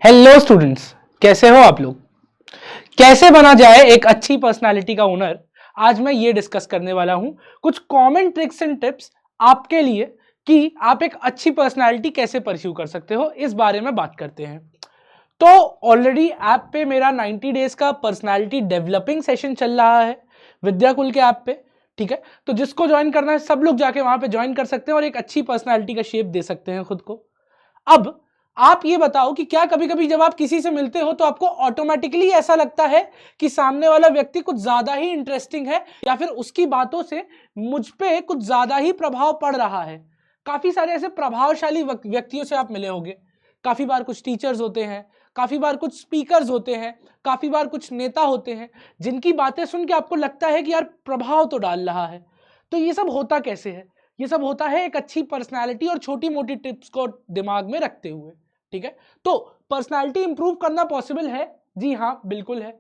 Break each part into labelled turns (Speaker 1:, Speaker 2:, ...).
Speaker 1: Hello students, कैसे हो आप लोग। कैसे बना जाए एक अच्छी पर्सनालिटी का ओनर, आज मैं ये डिस्कस करने वाला हूं। कुछ कॉमन ट्रिक्स एंड टिप्स आपके लिए कि आप एक अच्छी पर्सनालिटी कैसे परस्यू कर सकते हो, इस बारे में बात करते हैं। तो ऑलरेडी ऐप पे मेरा 90 डेज का पर्सनालिटी डेवलपिंग सेशन चल रहा है विद्याकुल के ऐप पे। ठीक है, तो जिसको ज्वाइन करना है सब लोग जाके वहां पे ज्वाइन कर सकते हैं और एक अच्छी पर्सनालिटी का शेप दे सकते हैं खुद को। अब आप ये बताओ कि क्या कभी कभी जब आप किसी से मिलते हो तो आपको ऑटोमेटिकली ऐसा लगता है कि सामने वाला व्यक्ति कुछ ज्यादा ही इंटरेस्टिंग है या फिर उसकी बातों से मुझ पे कुछ ज्यादा ही प्रभाव पड़ रहा है। काफी सारे ऐसे प्रभावशाली व्यक्तियों से आप मिले होंगे। काफी बार कुछ टीचर्स होते हैं, काफी बार कुछ स्पीकर्स होते हैं, काफी बार कुछ नेता होते हैं जिनकी बातें सुन के आपको लगता है कि यार प्रभाव तो डाल रहा है। तो ये सब होता कैसे है? ये सब होता है एक अच्छी पर्सनालिटी और छोटी मोटी टिप्स को दिमाग में रखते हुए। ठीक है, तो पर्सनालिटी इंप्रूव करना पॉसिबल है। जी हाँ, बिल्कुल है,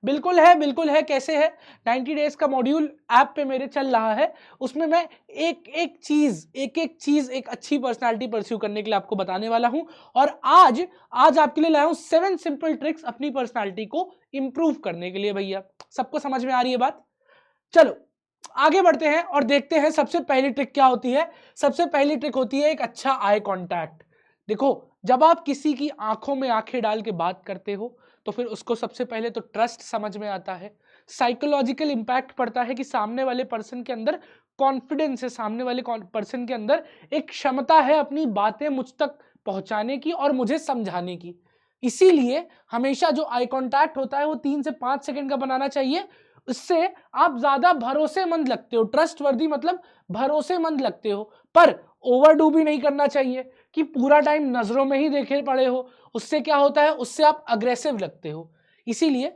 Speaker 1: बिल्कुल है, बिल्कुल है। कैसे है? 90 डेज का मॉड्यूल ऐप पे मेरे चल रहा है, उसमें मैं एक एक चीज एक अच्छी पर्सनालिटी परस्यू करने के लिए आपको बताने वाला हूं। और आज आज आपके लिए लाया हूं 7 सिंपल ट्रिक्स अपनी पर्सनालिटी को इंप्रूव करने के लिए। भैया, सबको समझ में आ रही है बात? चलो आगे बढ़ते हैं और देखते हैं सबसे पहली ट्रिक क्या होती है। सबसे पहली ट्रिक होती है एक अच्छा आई कांटेक्ट। देखो, जब आप किसी की आंखों में आंखें डाल के बात करते हो तो फिर उसको सबसे पहले तो ट्रस्ट समझ में आता है, साइकोलॉजिकल इंपैक्ट पड़ता है कि सामने वाले पर्सन के अंदर कॉन्फिडेंस है, सामने वाले पर्सन के अंदर एक क्षमता है अपनी बातें मुझ तक पहुंचाने की और मुझे समझाने की। इसीलिए हमेशा जो आई कांटेक्ट होता है वो 3 से 5 सेकंड का बनाना चाहिए। उससे आप ज्यादा भरोसेमंद लगते हो, ट्रस्टवर्दी मतलब भरोसेमंद लगते हो। पर ओवरडू भी नहीं करना चाहिए कि पूरा टाइम नजरों में ही देखे पड़े हो। उससे क्या होता है, उससे आप अग्रेसिव लगते हो। इसीलिए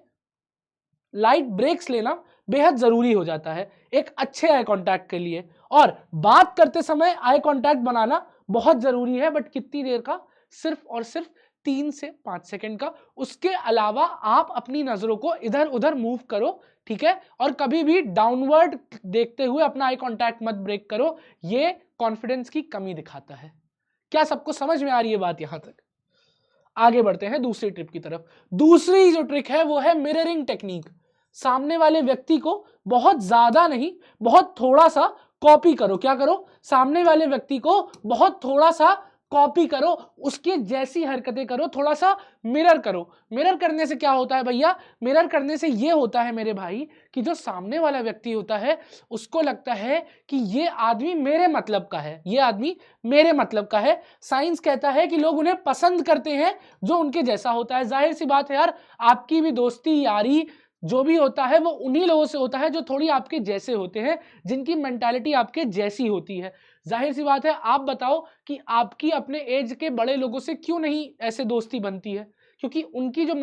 Speaker 1: लाइट ब्रेक्स लेना बेहद जरूरी हो जाता है एक अच्छे आई कांटेक्ट के लिए। और बात करते समय आई कांटेक्ट बनाना बहुत जरूरी है, बट कितनी देर का? सिर्फ और सिर्फ 3 से 5 सेकंड का। उसके अलावा आप अपनी नजरों को इधर उधर मूव करो। ठीक है, और कभी भी डाउनवर्ड देखते हुए अपना आई कांटेक्ट मत ब्रेक करो। ये कॉन्फिडेंस की कमी दिखाता है। क्या सबको समझ में आ रही है बात यहां तक? आगे बढ़ते हैं दूसरी ट्रिक की तरफ। दूसरी जो ट्रिक है वो है मिररिंग टेक्निक। सामने वाले व्यक्ति को बहुत ज्यादा नहीं, बहुत थोड़ा सा कॉपी करो। क्या करो? सामने वाले व्यक्ति को बहुत थोड़ा सा कॉपी करो, उसकी जैसी हरकतें करो, थोड़ा सा मिरर करो। मिरर करने से क्या होता है भैया? मिरर करने से ये होता है मेरे भाई कि जो सामने वाला व्यक्ति होता है उसको लगता है कि ये आदमी मेरे मतलब का है, ये आदमी मेरे मतलब का है। साइंस कहता है कि लोग उन्हें पसंद करते हैं जो उनके जैसा होता है। जाहिर सी बात है यार, आपकी भी दोस्ती यारी जो भी होता है वो उन्हीं लोगों से होता है जो थोड़ी आपके जैसे होते हैं, जिनकी मेंटालिटी आपके जैसी होती है। जाहिर सी बात है, आप बताओ कि आपकी अपने एज के बड़े लोगों से क्यों नहीं ऐसे दोस्ती बनती है? क्योंकि उनकी जो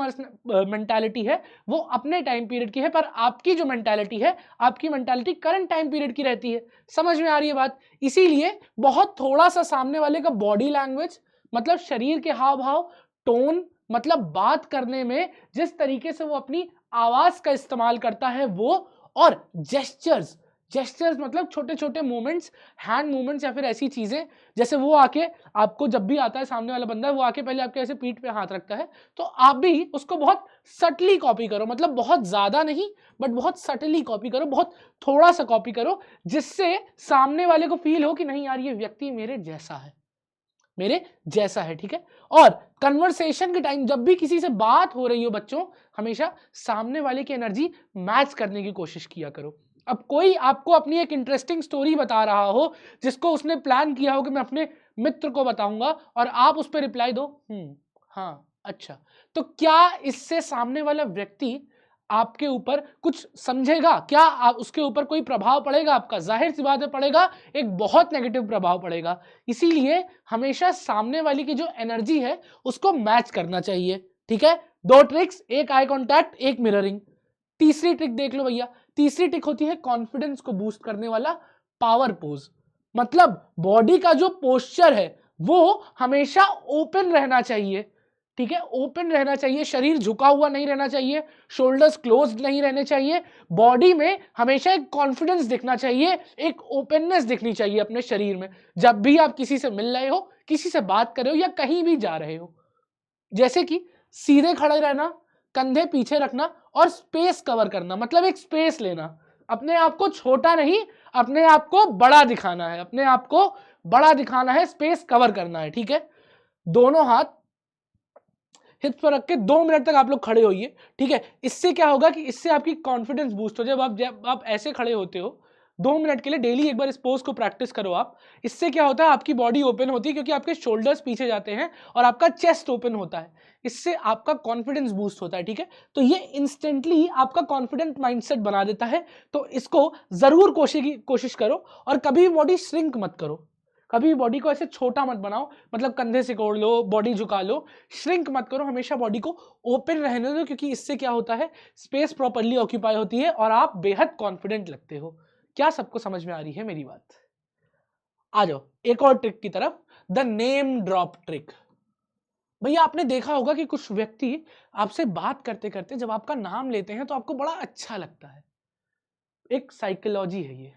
Speaker 1: मेंटालिटी है वो अपने टाइम पीरियड की है, पर आपकी जो मेंटालिटी है, आपकी मेंटालिटी करंट टाइम पीरियड की रहती है। समझ में आ रही है बात? इसीलिए बहुत थोड़ा सा सामने वाले का बॉडी लैंग्वेज मतलब शरीर के हाव भाव, टोन मतलब बात करने में जिस तरीके से वो अपनी आवाज का इस्तेमाल करता है वो, और जेस्चर्स, जेस्चर्स मतलब छोटे छोटे मूवमेंट्स, हैंड मूवमेंट्स या फिर ऐसी चीजें, जैसे वो आके आपको जब भी आता है सामने वाला बंदा, वो आके पहले आपके ऐसे पीठ पे हाथ रखता है, तो आप भी उसको बहुत सटली कॉपी करो। मतलब बहुत ज्यादा नहीं, बट बहुत सटली कॉपी करो, बहुत थोड़ा सा कॉपी करो, जिससे सामने वाले को फील हो कि नहीं यार ये व्यक्ति मेरे जैसा है, मेरे जैसा है। ठीक है, और कन्वर्सेशन के टाइम जब भी किसी से बात हो रही हो बच्चों, हमेशा सामने वाले की एनर्जी मैच करने की कोशिश किया करो। अब कोई आपको अपनी एक इंटरेस्टिंग स्टोरी बता रहा हो जिसको उसने प्लान किया हो कि मैं अपने मित्र को बताऊंगा, और आप उस पर रिप्लाई दो हाँ अच्छा, तो क्या इससे सामने वाला व्यक्ति आपके ऊपर कुछ समझेगा? क्या आप उसके ऊपर कोई प्रभाव पड़ेगा आपका? जाहिर सी बात है पड़ेगा, एक बहुत नेगेटिव प्रभाव पड़ेगा। इसीलिए हमेशा सामने वाली की जो एनर्जी है उसको मैच करना चाहिए। ठीक है, 2 ट्रिक्स, एक आई कांटेक्ट, एक मिररिंग। तीसरी ट्रिक देख लो भैया। तीसरी ट्रिक होती है कॉन्फिडेंस को बूस्ट करने वाला पावर पोज। मतलब बॉडी का जो पोस्चर है वो हमेशा ओपन रहना चाहिए। ठीक है, ओपन रहना चाहिए, शरीर झुका हुआ नहीं रहना चाहिए, शोल्डर्स क्लोज्ड नहीं रहने चाहिए। बॉडी में हमेशा एक कॉन्फिडेंस दिखना चाहिए, एक ओपननेस दिखनी चाहिए अपने शरीर में, जब भी आप किसी से मिल रहे हो, किसी से बात कर रहे हो या कहीं भी जा रहे हो। जैसे कि सीधे खड़े रहना, कंधे पीछे रखना और स्पेस कवर करना, मतलब एक स्पेस लेना। अपने आप को छोटा नहीं, अपने आप को बड़ा दिखाना है, अपने आप को बड़ा दिखाना है, स्पेस कवर करना है, ठीक है। दोनों हाथ हिप्स पर रख के 2 मिनट तक आप लोग खड़े होइए, ठीक है। इससे क्या होगा कि इससे आपकी कॉन्फिडेंस बूस्ट हो। जब आप ऐसे खड़े होते हो 2 मिनट के लिए, डेली एक बार इस पोज को प्रैक्टिस करो आप। इससे क्या होता है, आपकी बॉडी ओपन होती है क्योंकि आपके शोल्डर्स पीछे जाते हैं और आपका चेस्ट ओपन होता है। इससे आपका कॉन्फिडेंस बूस्ट होता है, ठीक है। तो ये इंस्टेंटली आपका कॉन्फिडेंट माइंडसेट बना देता है। तो इसको जरूर कोशिश करो और कभी बॉडी श्रिंक मत करो, कभी बॉडी को ऐसे छोटा मत बनाओ, मतलब कंधे सिकोड़ लो, बॉडी झुका लो, श्रिंक मत करो, हमेशा बॉडी को ओपन रहने दो, क्योंकि इससे क्या होता है, स्पेस प्रॉपर्ली ऑक्यूपाई होती है और आप बेहद कॉन्फिडेंट लगते हो। क्या सबको समझ में आ रही है मेरी बात? आ जाओ एक और ट्रिक की तरफ, द नेम ड्रॉप ट्रिक। भैया आपने देखा होगा कि कुछ व्यक्ति आपसे बात करते करते जब आपका नाम लेते हैं तो आपको बड़ा अच्छा लगता है। एक साइकोलॉजी है ये,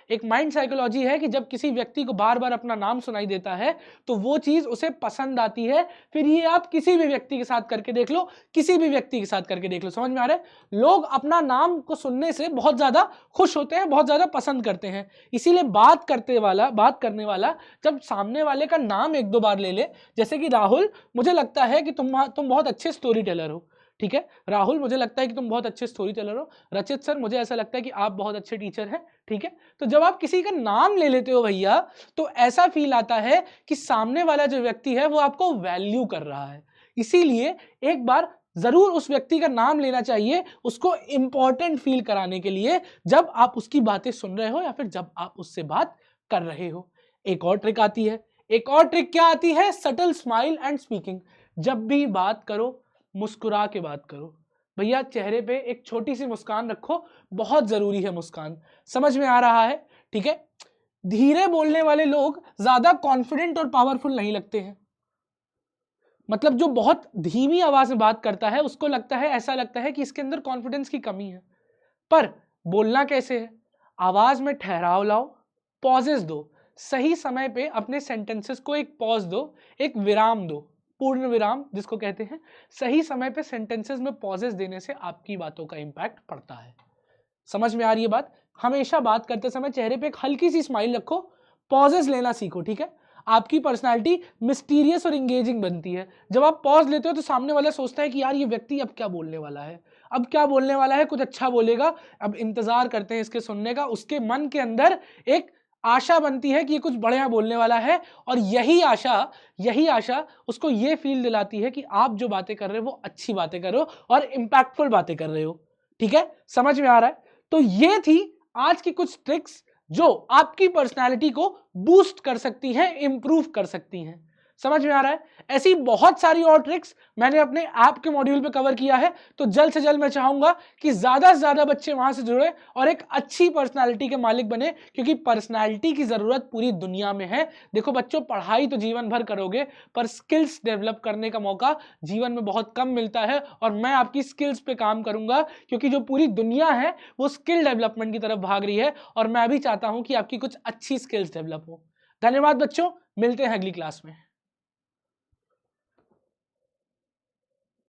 Speaker 1: एक माइंड साइकोलॉजी है कि जब किसी व्यक्ति को बार बार अपना नाम सुनाई देता है तो वो चीज उसे पसंद आती है। फिर ये आप किसी भी व्यक्ति के साथ करके देख लो, किसी भी व्यक्ति के साथ करके देख लो, समझ में आ रहा है। लोग अपना नाम को सुनने से बहुत ज्यादा खुश होते हैं, बहुत ज्यादा पसंद करते हैं। इसीलिए बात करने वाला जब सामने वाले का नाम 1-2 बार ले ले, जैसे कि राहुल, मुझे लगता है कि तुम बहुत अच्छे स्टोरी टेलर हो, ठीक है। राहुल, मुझे लगता है कि तुम बहुत अच्छे स्टोरी टेलर हो। रचित सर, मुझे ऐसा लगता है कि आप बहुत अच्छे टीचर हैं, ठीक है। तो जब आप किसी का नाम ले लेते हो भैया, तो ऐसा फील आता है कि सामने वाला जो व्यक्ति है वो आपको वैल्यू कर रहा है। इसीलिए एक बार जरूर उस व्यक्ति का नाम लेना चाहिए, उसको इंपॉर्टेंट फील कराने के लिए, जब आप उसकी बातें सुन रहे हो या फिर जब आप उससे बात कर रहे हो। एक और ट्रिक आती है, एक और ट्रिक क्या आती है, सटल स्माइल एंड स्पीकिंग। जब भी बात करो मुस्कुरा के बात करो भैया, चेहरे पे एक छोटी सी मुस्कान रखो, बहुत जरूरी है मुस्कान। समझ में आ रहा है, ठीक है। धीरे बोलने वाले लोग ज्यादा कॉन्फिडेंट और पावरफुल नहीं लगते हैं। मतलब जो बहुत धीमी आवाज में बात करता है उसको लगता है, ऐसा लगता है कि इसके अंदर कॉन्फिडेंस की कमी है। पर बोलना कैसे है, आवाज में ठहराव लाओ, पॉजेस दो, सही समय पे अपने सेंटेंसेस को एक पॉज दो, एक विराम दो, पूर्ण विराम जिसको कहते हैं। सही समय पे सेंटेंसेस में पॉजेस देने से आपकी बातों का इंपैक्ट पड़ता है। समझ में आ रही है बात? हमेशा बात करते समय चेहरे पे एक हल्की सी स्माइल रखो, पॉजेस लेना सीखो, ठीक है। आपकी पर्सनालिटी मिस्टीरियस और इंगेजिंग बनती है। जब आप पॉज लेते हो तो सामने वाला सोचता है कि यार ये व्यक्ति अब क्या बोलने वाला है, अब क्या बोलने वाला है, कुछ अच्छा बोलेगा, अब इंतजार करते हैं इसके सुनने का। उसके मन के अंदर एक आशा बनती है कि ये कुछ बढ़िया बोलने वाला है, और यही आशा उसको ये फील दिलाती है कि आप जो बातें कर रहे हो वो अच्छी बातें कर रहे हो और इंपैक्टफुल बातें कर रहे हो, ठीक है। समझ में आ रहा है? तो ये थी आज की कुछ ट्रिक्स जो आपकी पर्सनालिटी को बूस्ट कर सकती हैं, इंप्रूव कर सकती हैं। समझ में आ रहा है? ऐसी बहुत सारी और ट्रिक्स मैंने अपने ऐप के मॉड्यूल पे कवर किया है। तो जल्द से जल्द मैं चाहूंगा कि ज्यादा से ज्यादा बच्चे वहां से जुड़े और एक अच्छी पर्सनालिटी के मालिक बने, क्योंकि पर्सनालिटी की जरूरत पूरी दुनिया में है। देखो बच्चों, पढ़ाई तो जीवन भर करोगे, पर स्किल्स डेवलप करने का मौका जीवन में बहुत कम मिलता है, और मैं आपकी स्किल्स पे काम करूंगा, क्योंकि जो पूरी दुनिया है वो स्किल डेवलपमेंट की तरफ भाग रही है, और मैं भी चाहता हूं कि आपकी कुछ अच्छी स्किल्स डेवलप हो। धन्यवाद बच्चों, मिलते हैं अगली क्लास में।